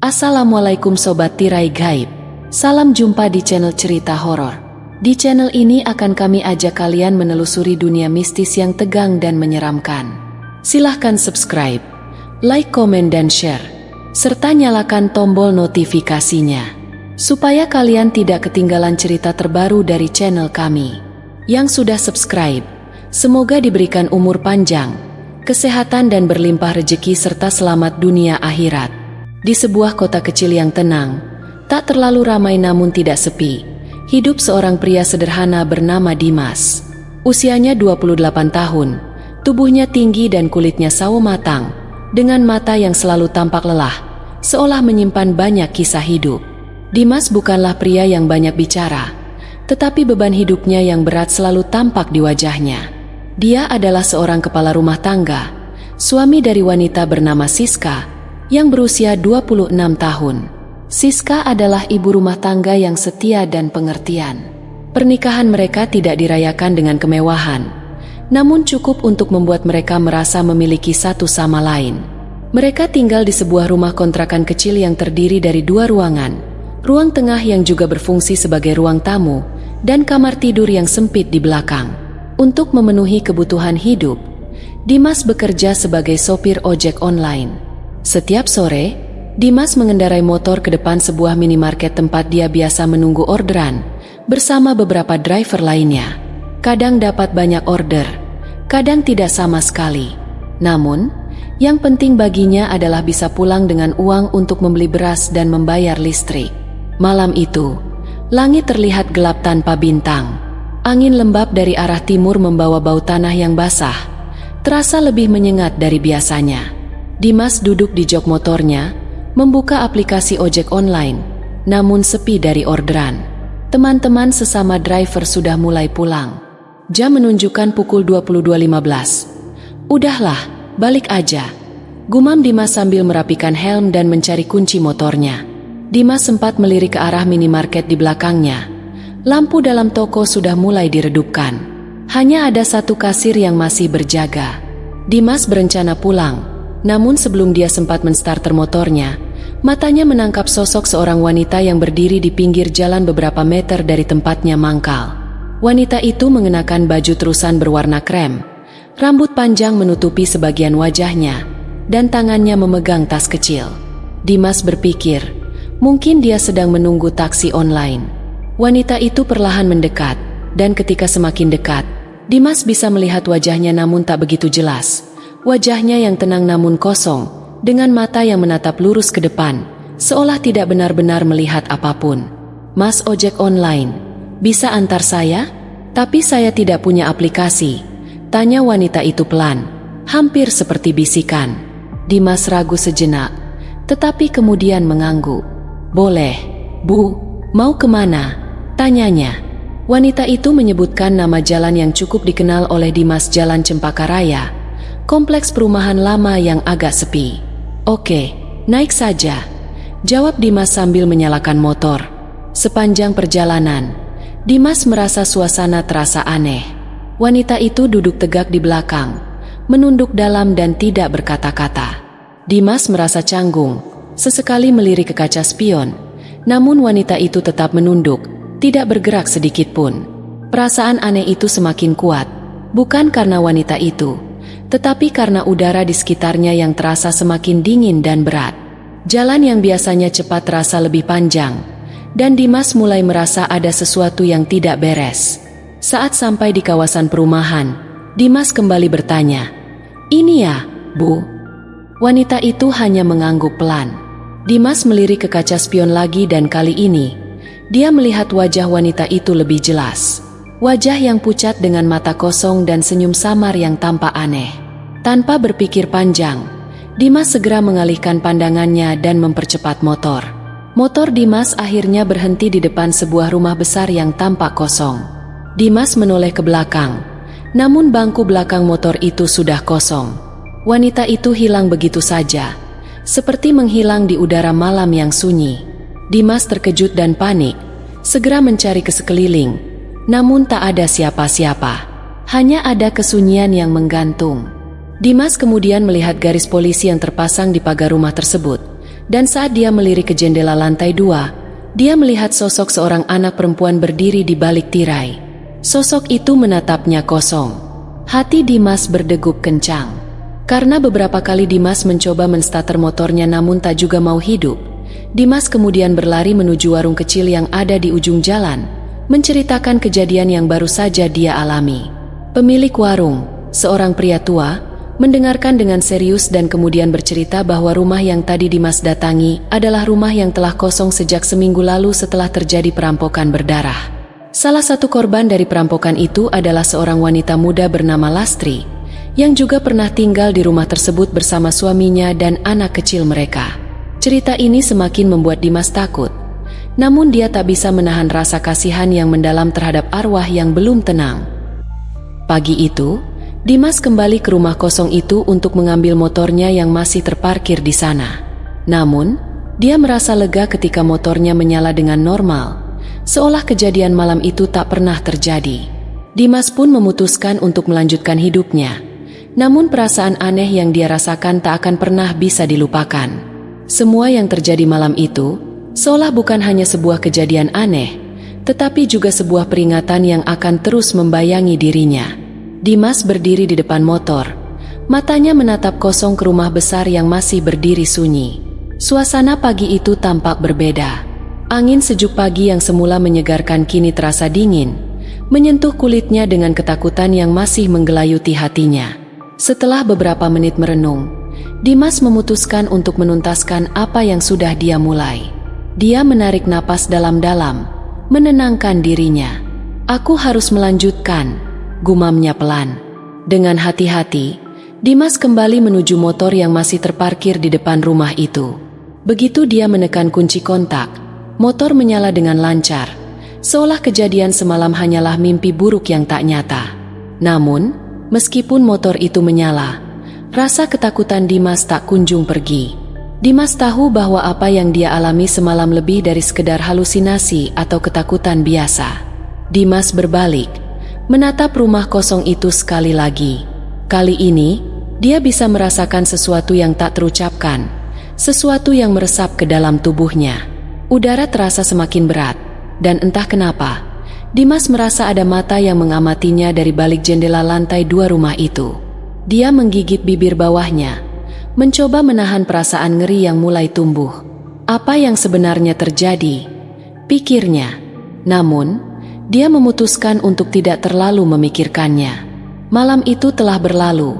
Assalamualaikum Sobat Tirai Gaib. Salam jumpa di channel cerita horor. Di channel ini akan kami ajak kalian menelusuri dunia mistis yang tegang dan menyeramkan. Silahkan subscribe, like, komen, dan share. Serta nyalakan tombol notifikasinya, supaya kalian tidak ketinggalan cerita terbaru dari channel kami. Yang sudah subscribe, semoga diberikan umur panjang, kesehatan dan berlimpah rezeki serta selamat dunia akhirat. Di sebuah kota kecil yang tenang, tak terlalu ramai namun tidak sepi, hidup seorang pria sederhana bernama Dimas. Usianya 28 tahun, tubuhnya tinggi dan kulitnya sawo matang, dengan mata yang selalu tampak lelah, seolah menyimpan banyak kisah hidup. Dimas bukanlah pria yang banyak bicara, tetapi beban hidupnya yang berat selalu tampak di wajahnya. Dia adalah seorang kepala rumah tangga, suami dari wanita bernama Siska, yang berusia 26 tahun. Siska adalah ibu rumah tangga yang setia dan pengertian. Pernikahan mereka tidak dirayakan dengan kemewahan, namun cukup untuk membuat mereka merasa memiliki satu sama lain. Mereka tinggal di sebuah rumah kontrakan kecil yang terdiri dari 2 ruangan, ruang tengah yang juga berfungsi sebagai ruang tamu, dan kamar tidur yang sempit di belakang. Untuk memenuhi kebutuhan hidup, Dimas bekerja sebagai sopir ojek online. Setiap sore, Dimas mengendarai motor ke depan sebuah minimarket tempat dia biasa menunggu orderan, bersama beberapa driver lainnya. Kadang dapat banyak order, kadang tidak sama sekali. Namun, yang penting baginya adalah bisa pulang dengan uang untuk membeli beras dan membayar listrik. Malam itu, langit terlihat gelap tanpa bintang. Angin lembab dari arah timur membawa bau tanah yang basah, terasa lebih menyengat dari biasanya. Dimas duduk di jok motornya, membuka aplikasi ojek online, namun sepi dari orderan. Teman-teman sesama driver sudah mulai pulang. Jam menunjukkan pukul 22.15. Udahlah, balik aja, gumam Dimas sambil merapikan helm dan mencari kunci motornya. Dimas sempat melirik ke arah minimarket di belakangnya. Lampu dalam toko sudah mulai diredupkan. Hanya ada satu kasir yang masih berjaga. Dimas berencana pulang, namun sebelum dia sempat menstarter motornya, matanya menangkap sosok seorang wanita yang berdiri di pinggir jalan beberapa meter dari tempatnya mangkal. Wanita itu mengenakan baju terusan berwarna krem, rambut panjang menutupi sebagian wajahnya, dan tangannya memegang tas kecil. Dimas berpikir, mungkin dia sedang menunggu taksi online. Wanita itu perlahan mendekat, dan ketika semakin dekat, Dimas bisa melihat wajahnya namun tak begitu jelas. Wajahnya yang tenang namun kosong, dengan mata yang menatap lurus ke depan, seolah tidak benar-benar melihat apapun. "Mas ojek online, bisa antar saya? Tapi saya tidak punya aplikasi," tanya wanita itu pelan, hampir seperti bisikan. Dimas ragu sejenak, tetapi kemudian mengangguk. "Boleh, Bu, mau kemana?" tanyanya. Wanita itu menyebutkan nama jalan yang cukup dikenal oleh Dimas, Jalan Cempaka Raya, kompleks perumahan lama yang agak sepi. "Oke, naik saja," jawab Dimas sambil menyalakan motor. Sepanjang perjalanan, Dimas merasa suasana terasa aneh. Wanita itu duduk tegak di belakang, menunduk dalam dan tidak berkata-kata. Dimas merasa canggung, sesekali melirik ke kaca spion, namun wanita itu tetap menunduk, tidak bergerak sedikit pun. Perasaan aneh itu semakin kuat, bukan karena wanita itu, tetapi karena udara di sekitarnya yang terasa semakin dingin dan berat. Jalan yang biasanya cepat terasa lebih panjang, dan Dimas mulai merasa ada sesuatu yang tidak beres. Saat sampai di kawasan perumahan, Dimas kembali bertanya, "Ini ya, Bu?" Wanita itu hanya mengangguk pelan. Dimas melirik ke kaca spion lagi dan kali ini, dia melihat wajah wanita itu lebih jelas. Wajah yang pucat dengan mata kosong dan senyum samar yang tampak aneh. Tanpa berpikir panjang, Dimas segera mengalihkan pandangannya dan mempercepat motor. Motor Dimas akhirnya berhenti di depan sebuah rumah besar yang tampak kosong. Dimas menoleh ke belakang, namun bangku belakang motor itu sudah kosong. Wanita itu hilang begitu saja, seperti menghilang di udara malam yang sunyi. Dimas terkejut dan panik, segera mencari ke sekeliling, namun tak ada siapa-siapa. Hanya ada kesunyian yang menggantung. Dimas kemudian melihat garis polisi yang terpasang di pagar rumah tersebut, Dan saat dia melirik ke jendela lantai 2, dia melihat sosok seorang anak perempuan berdiri di balik tirai. Sosok itu menatapnya kosong. Hati Dimas berdegup kencang. Karena beberapa kali Dimas mencoba menstarter motornya namun tak juga mau hidup, Dimas kemudian berlari menuju warung kecil yang ada di ujung jalan, menceritakan kejadian yang baru saja dia alami. Pemilik warung, seorang pria tua, mendengarkan dengan serius dan kemudian bercerita bahwa rumah yang tadi Dimas datangi adalah rumah yang telah kosong sejak seminggu lalu setelah terjadi perampokan berdarah. Salah satu korban dari perampokan itu adalah seorang wanita muda bernama Lastri, yang juga pernah tinggal di rumah tersebut bersama suaminya dan anak kecil mereka. Cerita ini semakin membuat Dimas takut, namun dia tak bisa menahan rasa kasihan yang mendalam terhadap arwah yang belum tenang. Pagi itu, Dimas kembali ke rumah kosong itu untuk mengambil motornya yang masih terparkir di sana. Namun, dia merasa lega ketika motornya menyala dengan normal, seolah kejadian malam itu tak pernah terjadi. Dimas pun memutuskan untuk melanjutkan hidupnya, namun perasaan aneh yang dia rasakan tak akan pernah bisa dilupakan. Semua yang terjadi malam itu, seolah bukan hanya sebuah kejadian aneh, tetapi juga sebuah peringatan yang akan terus membayangi dirinya. Dimas berdiri di depan motor, matanya menatap kosong ke rumah besar yang masih berdiri sunyi. Suasana pagi itu tampak berbeda. Angin sejuk pagi yang semula menyegarkan kini terasa dingin, menyentuh kulitnya dengan ketakutan yang masih menggelayuti hatinya. Setelah beberapa menit merenung, Dimas memutuskan untuk menuntaskan apa yang sudah dia mulai. Dia menarik napas dalam-dalam, menenangkan dirinya. "Aku harus melanjutkan," gumamnya pelan. Dengan hati-hati, Dimas kembali menuju motor yang masih terparkir di depan rumah itu. Begitu dia menekan kunci kontak, motor menyala dengan lancar, seolah kejadian semalam hanyalah mimpi buruk yang tak nyata. Namun, meskipun motor itu menyala, rasa ketakutan Dimas tak kunjung pergi. Dimas tahu bahwa apa yang dia alami semalam lebih dari sekedar halusinasi atau ketakutan biasa. Dimas berbalik, menatap rumah kosong itu sekali lagi. Kali ini, dia bisa merasakan sesuatu yang tak terucapkan, sesuatu yang meresap ke dalam tubuhnya. Udara terasa semakin berat, dan entah kenapa, Dimas merasa ada mata yang mengamatinya dari balik jendela lantai 2 rumah itu. Dia menggigit bibir bawahnya, mencoba menahan perasaan ngeri yang mulai tumbuh. Apa yang sebenarnya terjadi? Pikirnya. Namun, dia memutuskan untuk tidak terlalu memikirkannya. Malam itu telah berlalu,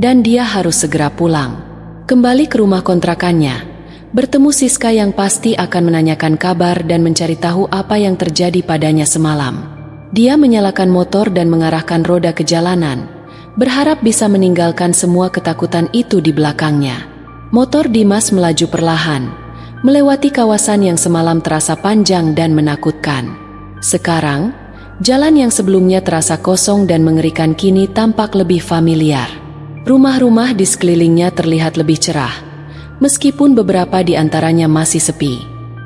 dan dia harus segera pulang. Kembali ke rumah kontrakannya, bertemu Siska yang pasti akan menanyakan kabar dan mencari tahu apa yang terjadi padanya semalam. Dia menyalakan motor dan mengarahkan roda ke jalanan, berharap bisa meninggalkan semua ketakutan itu di belakangnya. Motor Dimas melaju perlahan, melewati kawasan yang semalam terasa panjang dan menakutkan. Sekarang, jalan yang sebelumnya terasa kosong dan mengerikan kini tampak lebih familiar. Rumah-rumah di sekelilingnya terlihat lebih cerah, meskipun beberapa di antaranya masih sepi.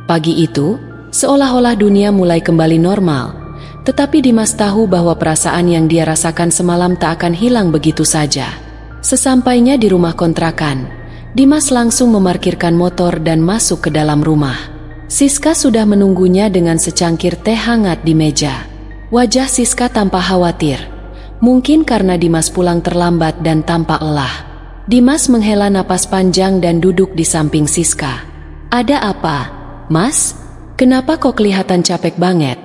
Pagi itu, seolah-olah dunia mulai kembali normal, tetapi Dimas tahu bahwa perasaan yang dia rasakan semalam tak akan hilang begitu saja. Sesampainya di rumah kontrakan, Dimas langsung memarkirkan motor dan masuk ke dalam rumah. Siska sudah menunggunya dengan secangkir teh hangat di meja. Wajah Siska tampak khawatir, mungkin karena Dimas pulang terlambat dan tampak lelah. Dimas menghela napas panjang dan duduk di samping Siska. "Ada apa, Mas? Kenapa kok kelihatan capek banget?"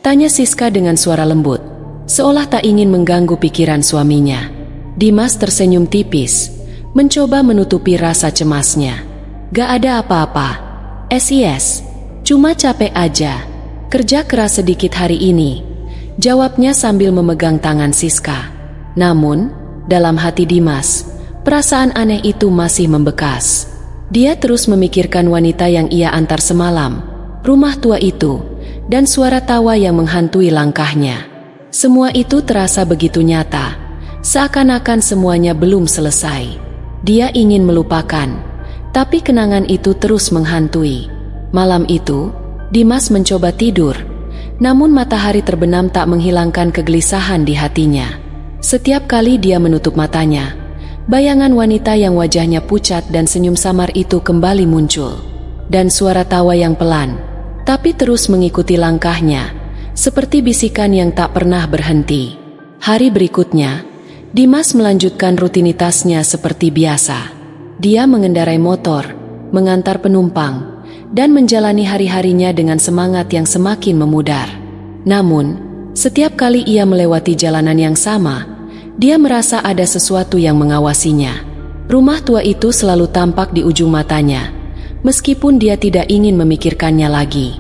tanya Siska dengan suara lembut, seolah tak ingin mengganggu pikiran suaminya. Dimas tersenyum tipis, mencoba menutupi rasa cemasnya. "Gak ada apa-apa. SIS, cuma capek aja. Kerja keras sedikit hari ini," jawabnya sambil memegang tangan Siska. Namun, dalam hati Dimas, perasaan aneh itu masih membekas. Dia terus memikirkan wanita yang ia antar semalam, rumah tua itu, dan suara tawa yang menghantui langkahnya. Semua itu terasa begitu nyata, seakan-akan semuanya belum selesai. Dia ingin melupakan, tapi kenangan itu terus menghantui. Malam itu, Dimas mencoba tidur, namun matahari terbenam tak menghilangkan kegelisahan di hatinya. Setiap kali dia menutup matanya, bayangan wanita yang wajahnya pucat dan senyum samar itu kembali muncul. Dan suara tawa yang pelan, tapi terus mengikuti langkahnya, seperti bisikan yang tak pernah berhenti. Hari berikutnya, Dimas melanjutkan rutinitasnya seperti biasa. Dia mengendarai motor, mengantar penumpang, dan menjalani hari-harinya dengan semangat yang semakin memudar. Namun, setiap kali ia melewati jalanan yang sama, dia merasa ada sesuatu yang mengawasinya. Rumah tua itu selalu tampak di ujung matanya, meskipun dia tidak ingin memikirkannya lagi.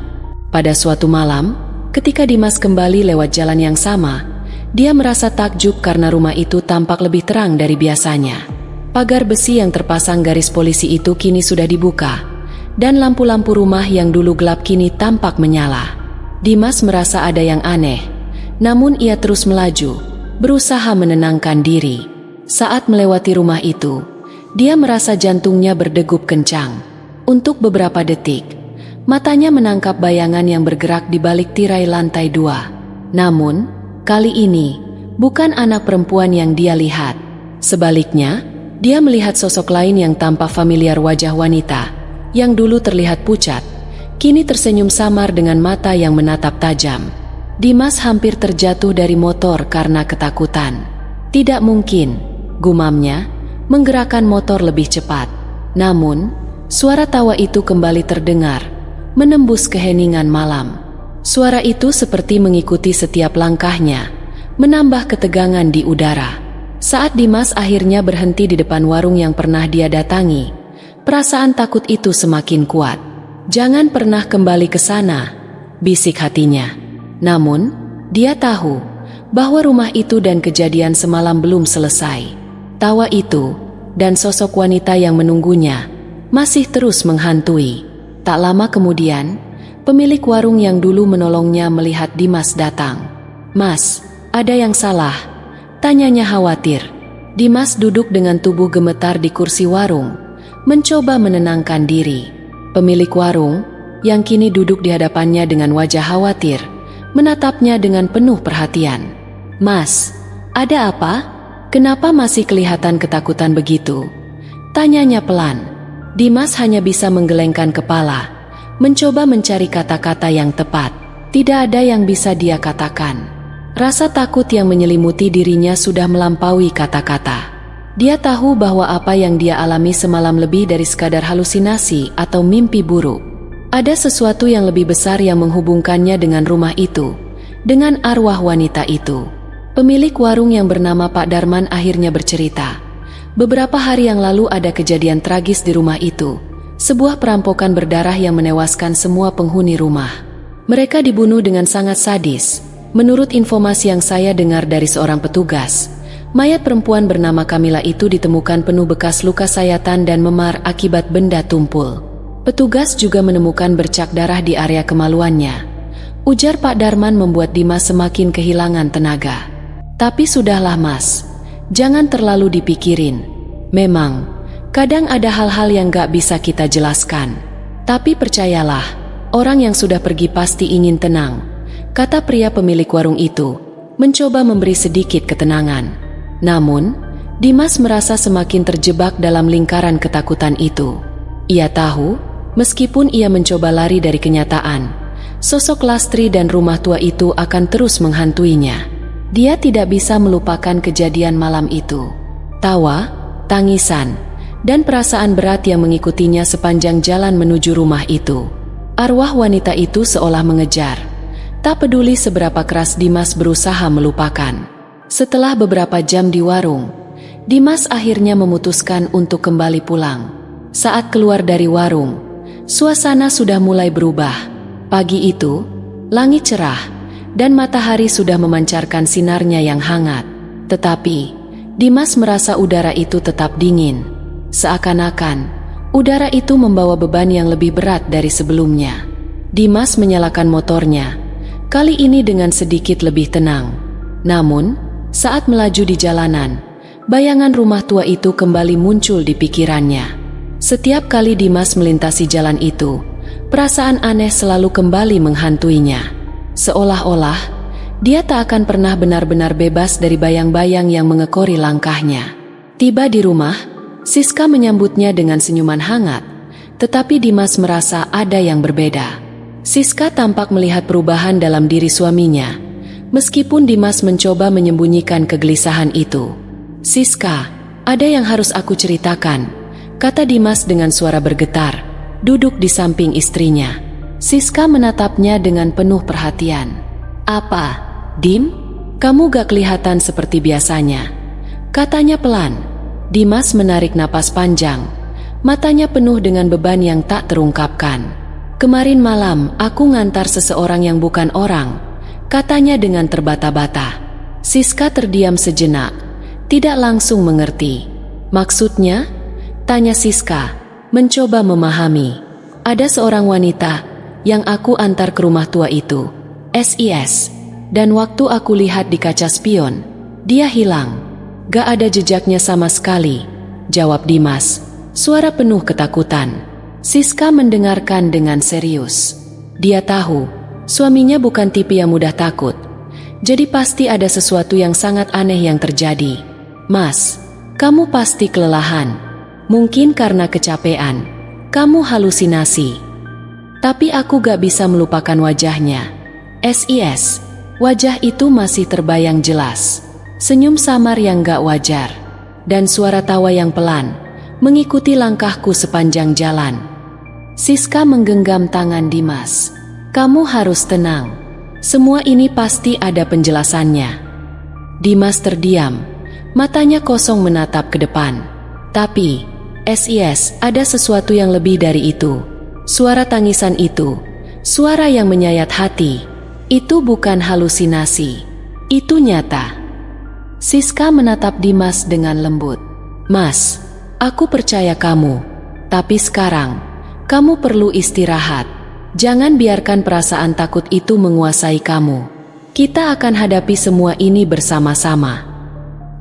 Pada suatu malam, ketika Dimas kembali lewat jalan yang sama, dia merasa takjub karena rumah itu tampak lebih terang dari biasanya. Pagar besi yang terpasang garis polisi itu kini sudah dibuka, dan lampu-lampu rumah yang dulu gelap kini tampak menyala. Dimas merasa ada yang aneh, namun ia terus melaju, berusaha menenangkan diri. Saat melewati rumah itu, dia merasa jantungnya berdegup kencang. Untuk beberapa detik, matanya menangkap bayangan yang bergerak di balik tirai lantai 2. Namun, kali ini, bukan anak perempuan yang dia lihat. Sebaliknya, dia melihat sosok lain yang tampak familiar. Wajah wanita, yang dulu terlihat pucat, kini tersenyum samar dengan mata yang menatap tajam. Dimas hampir terjatuh dari motor karena ketakutan. Tidak mungkin, gumamnya, menggerakkan motor lebih cepat. Namun, suara tawa itu kembali terdengar, menembus keheningan malam. Suara itu seperti mengikuti setiap langkahnya, menambah ketegangan di udara. Saat Dimas akhirnya berhenti di depan warung yang pernah dia datangi, perasaan takut itu semakin kuat. "Jangan pernah kembali ke sana," bisik hatinya. Namun, dia tahu bahwa rumah itu dan kejadian semalam belum selesai. Tawa itu dan sosok wanita yang menunggunya masih terus menghantui. Tak lama kemudian, pemilik warung yang dulu menolongnya melihat Dimas datang. "Mas, ada yang salah?" tanyanya khawatir. Dimas duduk dengan tubuh gemetar di kursi warung, mencoba menenangkan diri. Pemilik warung, yang kini duduk di hadapannya dengan wajah khawatir, menatapnya dengan penuh perhatian. "Mas, ada apa? Kenapa masih kelihatan ketakutan begitu?" tanyanya pelan. Dimas hanya bisa menggelengkan kepala, mencoba mencari kata-kata yang tepat. Tidak ada yang bisa dia katakan. Rasa takut yang menyelimuti dirinya sudah melampaui kata-kata. Dia tahu bahwa apa yang dia alami semalam lebih dari sekadar halusinasi atau mimpi buruk. Ada sesuatu yang lebih besar yang menghubungkannya dengan rumah itu, dengan arwah wanita itu. Pemilik warung yang bernama Pak Darman akhirnya bercerita. Beberapa hari yang lalu ada kejadian tragis di rumah itu, sebuah perampokan berdarah yang menewaskan semua penghuni rumah. Mereka dibunuh dengan sangat sadis. Menurut informasi yang saya dengar dari seorang petugas, mayat perempuan bernama Kamila itu ditemukan penuh bekas luka sayatan dan memar akibat benda tumpul. Petugas juga menemukan bercak darah di area kemaluannya. Ujar Pak Darman membuat Dimas semakin kehilangan tenaga. "Tapi sudahlah Mas, jangan terlalu dipikirin. Memang, kadang ada hal-hal yang gak bisa kita jelaskan. Tapi percayalah, orang yang sudah pergi pasti ingin tenang," kata pria pemilik warung itu, mencoba memberi sedikit ketenangan. Namun, Dimas merasa semakin terjebak dalam lingkaran ketakutan itu. Ia tahu, meskipun ia mencoba lari dari kenyataan, sosok Lastri dan rumah tua itu akan terus menghantuinya. Dia tidak bisa melupakan kejadian malam itu. Tawa, tangisan, dan perasaan berat yang mengikutinya sepanjang jalan menuju rumah itu. Arwah wanita itu seolah mengejar. Tak peduli seberapa keras Dimas berusaha melupakan. Setelah beberapa jam di warung, Dimas akhirnya memutuskan untuk kembali pulang. Saat keluar dari warung, suasana sudah mulai berubah. Pagi itu, langit cerah, dan matahari sudah memancarkan sinarnya yang hangat. Tetapi, Dimas merasa udara itu tetap dingin. Seakan-akan, udara itu membawa beban yang lebih berat dari sebelumnya. Dimas menyalakan motornya, kali ini dengan sedikit lebih tenang. Namun, saat melaju di jalanan, bayangan rumah tua itu kembali muncul di pikirannya. Setiap kali Dimas melintasi jalan itu, perasaan aneh selalu kembali menghantuinya. Seolah-olah, dia tak akan pernah benar-benar bebas dari bayang-bayang yang mengekori langkahnya. Tiba di rumah, Siska menyambutnya dengan senyuman hangat, tetapi Dimas merasa ada yang berbeda. Siska tampak melihat perubahan dalam diri suaminya, meskipun Dimas mencoba menyembunyikan kegelisahan itu. "Siska, ada yang harus aku ceritakan," kata Dimas dengan suara bergetar, duduk di samping istrinya. Siska menatapnya dengan penuh perhatian. "Apa, Dim? Kamu gak kelihatan seperti biasanya," katanya pelan. Dimas menarik napas panjang, matanya penuh dengan beban yang tak terungkapkan. "Kemarin malam aku ngantar seseorang yang bukan orang," katanya dengan terbata-bata. Siska terdiam sejenak, tidak langsung mengerti. "Maksudnya?" tanya Siska, mencoba memahami. "Ada seorang wanita yang aku antar ke rumah tua itu, SIS, dan waktu aku lihat di kaca spion, dia hilang. Gak ada jejaknya sama sekali," jawab Dimas, suara penuh ketakutan. Siska mendengarkan dengan serius. Dia tahu, suaminya bukan tipe yang mudah takut. Jadi pasti ada sesuatu yang sangat aneh yang terjadi. "Mas, kamu pasti kelelahan. Mungkin karena kecapean. Kamu halusinasi." "Tapi aku gak bisa melupakan wajahnya. SIS." Wajah itu masih terbayang jelas. Senyum samar yang gak wajar, dan suara tawa yang pelan, mengikuti langkahku sepanjang jalan. Siska menggenggam tangan Dimas. "Kamu harus tenang. Semua ini pasti ada penjelasannya." Dimas terdiam, matanya kosong menatap ke depan. "Tapi, SIS, ada sesuatu yang lebih dari itu." Suara tangisan itu, suara yang menyayat hati, itu bukan halusinasi. Itu nyata. Siska menatap Dimas dengan lembut. "Mas, aku percaya kamu. Tapi sekarang, kamu perlu istirahat. Jangan biarkan perasaan takut itu menguasai kamu. Kita akan hadapi semua ini bersama-sama."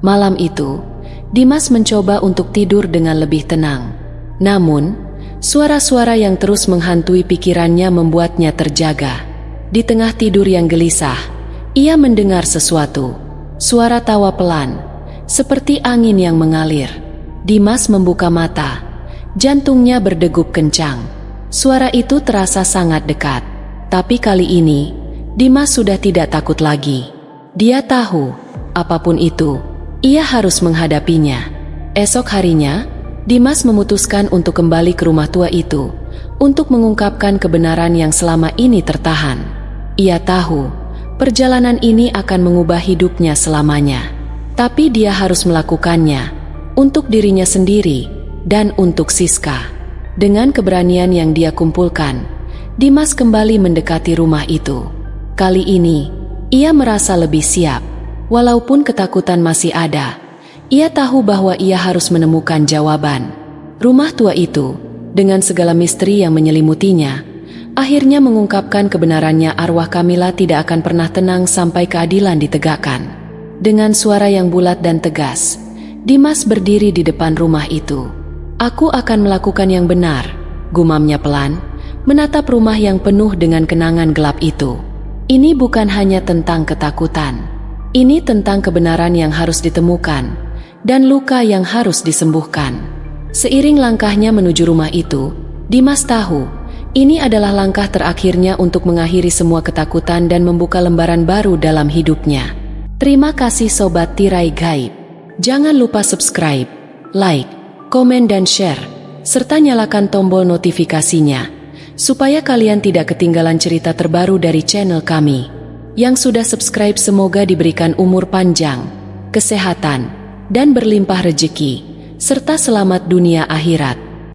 Malam itu, Dimas mencoba untuk tidur dengan lebih tenang. Namun, suara-suara yang terus menghantui pikirannya membuatnya terjaga. Di tengah tidur yang gelisah, ia mendengar sesuatu. Suara tawa pelan, seperti angin yang mengalir. Dimas membuka mata, jantungnya berdegup kencang. Suara itu terasa sangat dekat. Tapi kali ini, Dimas sudah tidak takut lagi. Dia tahu, apapun itu, ia harus menghadapinya. Esok harinya, Dimas memutuskan untuk kembali ke rumah tua itu, untuk mengungkapkan kebenaran yang selama ini tertahan. Ia tahu, perjalanan ini akan mengubah hidupnya selamanya. Tapi dia harus melakukannya, untuk dirinya sendiri, dan untuk Siska. Dengan keberanian yang dia kumpulkan, Dimas kembali mendekati rumah itu. Kali ini, ia merasa lebih siap. Walaupun ketakutan masih ada, ia tahu bahwa ia harus menemukan jawaban. Rumah tua itu, dengan segala misteri yang menyelimutinya, akhirnya mengungkapkan kebenarannya. Arwah Kamila tidak akan pernah tenang sampai keadilan ditegakkan. Dengan suara yang bulat dan tegas, Dimas berdiri di depan rumah itu. "Aku akan melakukan yang benar," gumamnya pelan, menatap rumah yang penuh dengan kenangan gelap itu. "Ini bukan hanya tentang ketakutan. Ini tentang kebenaran yang harus ditemukan, dan luka yang harus disembuhkan." Seiring langkahnya menuju rumah itu, Dimas tahu, ini adalah langkah terakhirnya untuk mengakhiri semua ketakutan dan membuka lembaran baru dalam hidupnya. Terima kasih Sobat Tirai Gaib. Jangan lupa subscribe, like, komen dan share, serta nyalakan tombol notifikasinya, supaya kalian tidak ketinggalan cerita terbaru dari channel kami. Yang sudah subscribe semoga diberikan umur panjang, kesehatan, dan berlimpah rejeki, serta selamat dunia akhirat.